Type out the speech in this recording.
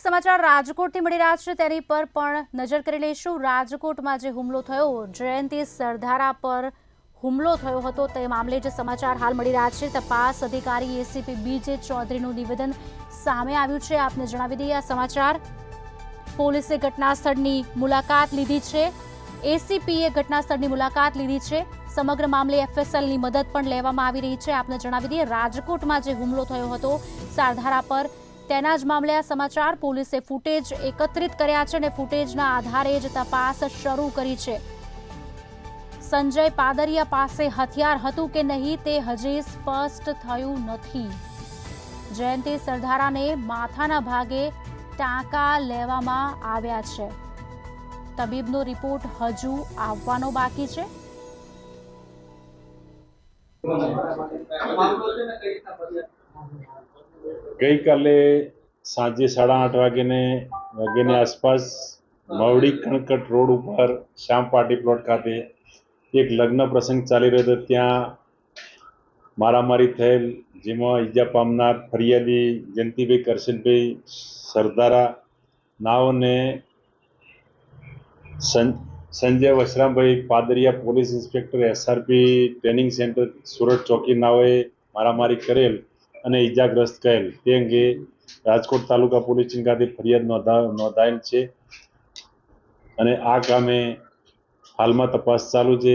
એક સમાચાર રાજકોટથી મળી રહ્યા છે તેની પર પણ નજર કરી લઈશું। રાજકોટમાં જે હુમલો થયો, જયંતિ સરધારા પર હુમલો થયો હતો તે મામલે જે સમાચાર હાલ મળી રહ્યા છે। તપાસ અધિકારી એસીપી બીજે ચૌધરીનું નિવેદન સામે આવ્યું છે। આપને જણાવી દઈએ આ સમાચાર। પોલીસે ઘટના સ્થળની મુલાકાત લીધી છે। એસીપીએ ઘટના સ્થળની મુલાકાત લીધી છે। સમગ્ર મામલે એફએસએલની મદદ પણ લેવામાં આવી રહી છે। આપને જણાવી દઈએ રાજકોટમાં જે હુમલો થયો હતો સરધારા પર, તેના જ મામલે આ સમાચાર। પોલીસે ફૂટેજ એકત્રિત કર્યા છે અને ફૂટેજના આધારે જ તપાસ શરૂ કરી છે। સંજય પાદરિયા પાસે હથિયાર હતું કે નહીં તે હજી સ્પષ્ટ થયું નથી। જયંતિ સરધારાને માથાના ભાગે ટાંકા લેવામાં આવ્યા છે। તબીબનો રિપોર્ટ હજુ આવવાનો બાકી છે। ગઈકાલે સાંજે 8:30 વાગ્યાની આસપાસ મવડી કણકટ રોડ ઉપર શ્યામ પાર્ટી પ્લોટ ખાતે એક લગ્ન પ્રસંગ ચાલી રહ્યો હતો। ત્યાં મારામારી થયેલ, જેમાં ઈજા પામનાર ફરિયાદી જયંતિભાઈ કરશનભાઈ સરદારા નાઓને Sanjay Vashrambhai Padariya, police inspector SRP training centre Surat ચોકી નાઓએ મારામારી કરેલ અને ઈજાગ્રસ્ત કરેલ તે અંગે રાજકોટ તાલુકા પોલીસ સ્ટેશન ખાતે ફરિયાદ નોંધાયેલ છે અને આ કામે હાલમાં તપાસ ચાલુ છે।